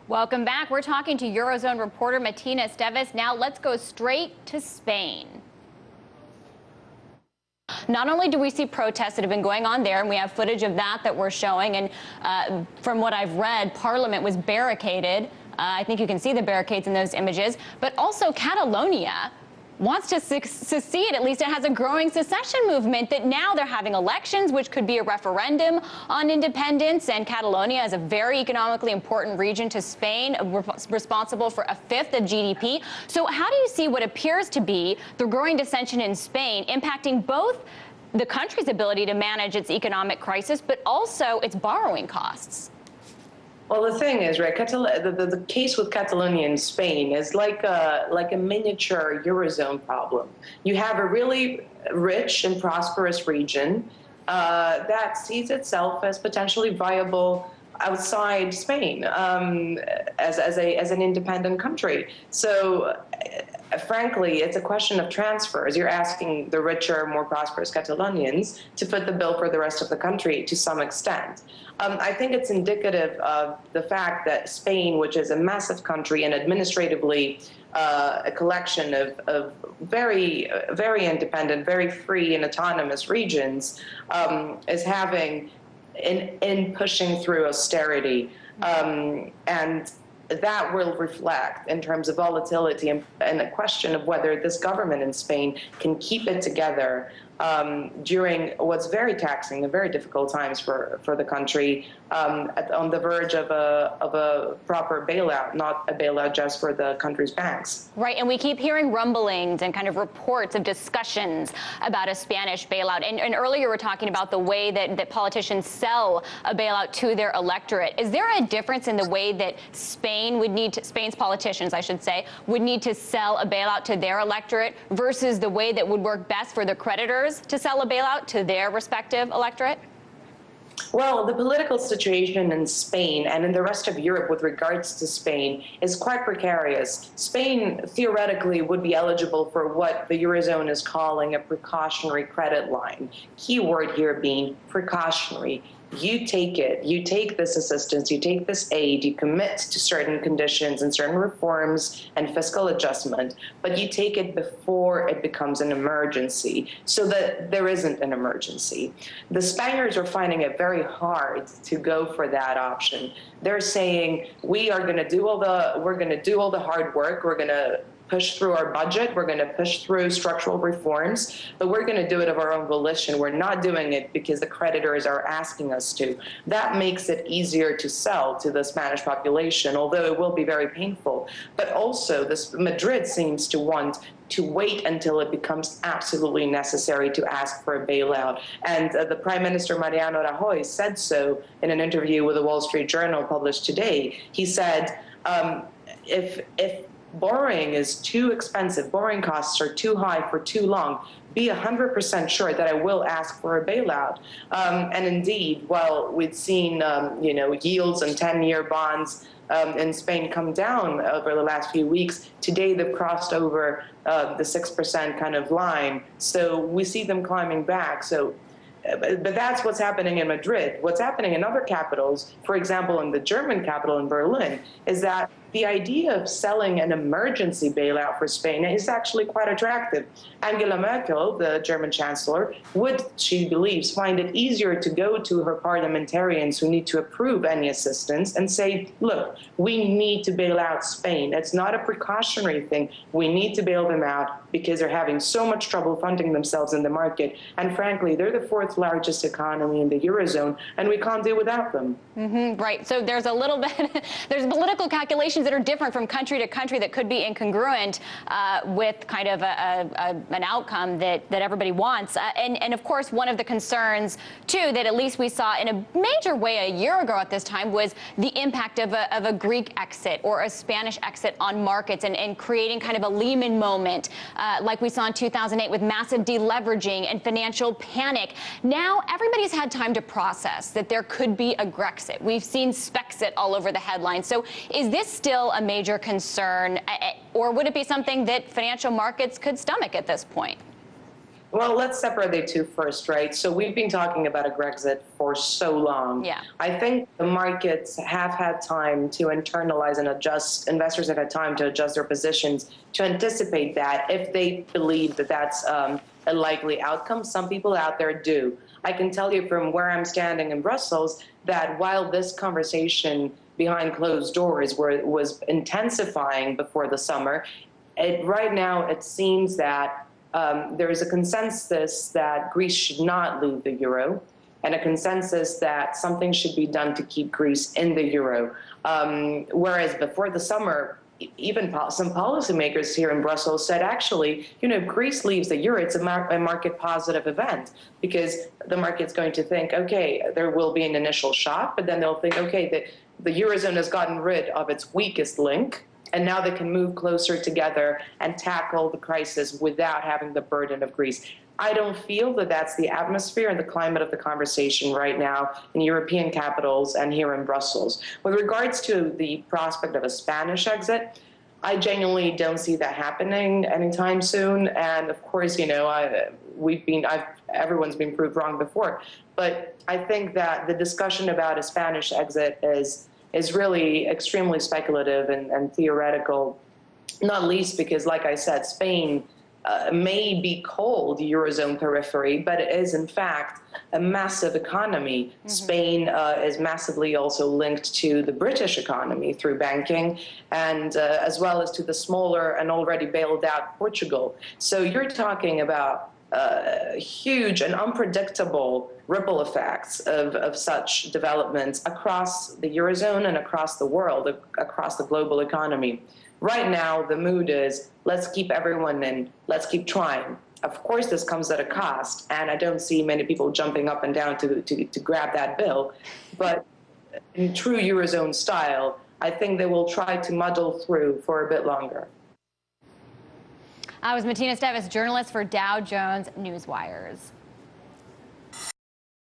Welcome back. We're talking to Eurozone reporter Martina Esteves. Now let's go straight to Spain. Not only do we see protests that have been going on there, and we have footage of that we're showing, and from what I've read, Parliament was barricaded. I think you can see the barricades in those images, but also Catalonia wants to secede. At least it has a growing secession movement that now they're having elections, which could be a referendum on independence. And Catalonia is a very economically important region to Spain, responsible for a fifth of GDP. So how do you see what appears to be the growing dissension in Spain impacting both the country's ability to manage its economic crisis, but also its borrowing costs? Well, the thing is, right, the case with Catalonia in Spain is like a miniature Eurozone problem. You have a really rich and prosperous region that sees itself as potentially viable outside Spain as an independent country. So, frankly, it's a question of transfers. You're asking the richer, more prosperous Catalonians to foot the bill for the rest of the country to some extent. I think it's indicative of the fact that Spain, which is a massive country and administratively a collection of very, very independent, very free and autonomous regions, is having in pushing through austerity. And that will reflect in terms of volatility and a question of whether this government in Spain can keep it together during what's very taxing and very difficult times for the country, on the verge of a proper bailout, not a bailout just for the country's banks. Right, and we keep hearing rumblings and kind of reports of discussions about a Spanish bailout. And earlier we were talking about the way that politicians sell a bailout to their electorate. Is there a difference in the way that Spain's politicians, I should say, would need to sell a bailout to their electorate versus the way that would work best for the creditors to sell a bailout to their respective electorate? Well, the political situation in Spain and in the rest of Europe with regards to Spain is quite precarious. Spain theoretically would be eligible for what the Eurozone is calling a precautionary credit line. Key word here being precautionary. You take it, you take this assistance, you take this aid, you commit to certain conditions and certain reforms and fiscal adjustment, but you take it before it becomes an emergency so that there isn't an emergency. The Spaniards are finding it very hard to go for that option. They're saying, we're going to do all the hard work, we're going to push through our budget, we're going to push through structural reforms, but we're going to do it of our own volition. We're not doing it because the creditors are asking us to. That makes it easier to sell to the Spanish population, although it will be very painful. But also, Madrid seems to want to wait until it becomes absolutely necessary to ask for a bailout. And the Prime Minister Mariano Rajoy said so in an interview with the Wall Street Journal published today. He said, if borrowing is too expensive, borrowing costs are too high for too long, be 100% sure that I will ask for a bailout. And indeed, while we've seen yields on 10-year bonds in Spain come down over the last few weeks, today they've crossed over the 6% kind of line. So we see them climbing back. So, but that's what's happening in Madrid. What's happening in other capitals, for example, in the German capital in Berlin, is that the idea of selling an emergency bailout for Spain is actually quite attractive. Angela Merkel, the German chancellor, would, she believes, find it easier to go to her parliamentarians who need to approve any assistance and say, look, we need to bail out Spain. It's not a precautionary thing. We need to bail them out because they're having so much trouble funding themselves in the market. And frankly, they're the fourth largest economy in the Eurozone, and we can't do without them. Right. So there's a little bit, there's political calculations that are different from country to country that could be incongruent with kind of an outcome that everybody wants. And of course, one of the concerns, too, that at least we saw in a major way a year ago at this time was the impact of a Greek exit or a Spanish exit on markets and creating kind of a Lehman moment like we saw in 2008 with massive deleveraging and financial panic. Now, everybody's had time to process that there could be a Grexit. We've seen Spexit all over the headlines. So is this still a major concern, or would it be something that financial markets could stomach at this point? Well, let's separate the two first, right? So we've been talking about a Grexit for so long. Yeah. I think the markets have had time to internalize and adjust. Investors have had time to adjust their positions to anticipate that if they believe that that's a likely outcome. Some people out there do. I can tell you from where I'm standing in Brussels that while this conversation behind closed doors was intensifying before the summer, right now it seems that there is a consensus that Greece should not leave the euro, and a consensus that something should be done to keep Greece in the euro. Whereas before the summer, even some policymakers here in Brussels said, actually, if Greece leaves the euro, it's a market positive event, because the market's going to think, okay, there will be an initial shock, but then they'll think, okay, the eurozone has gotten rid of its weakest link, and now they can move closer together and tackle the crisis without having the burden of Greece. I don't feel that that's the atmosphere and the climate of the conversation right now in European capitals and here in Brussels. With regards to the prospect of a Spanish exit, I genuinely don't see that happening anytime soon. And of course, everyone's been proved wrong before. But I think that the discussion about a Spanish exit is really extremely speculative and theoretical, not least because, like I said, Spain may be called Eurozone periphery, but it is in fact a massive economy. Mm-hmm. Spain is massively also linked to the British economy through banking, and as well as to the smaller and already bailed out Portugal. So you're talking about huge and unpredictable ripple effects of such developments across the Eurozone and across the world, across the global economy. Right now, the mood is, let's keep everyone in, let's keep trying. Of course, this comes at a cost, and I don't see many people jumping up and down to grab that bill. But in true Eurozone style, I think they will try to muddle through for a bit longer. I was Martina Stevis, journalist for Dow Jones Newswires.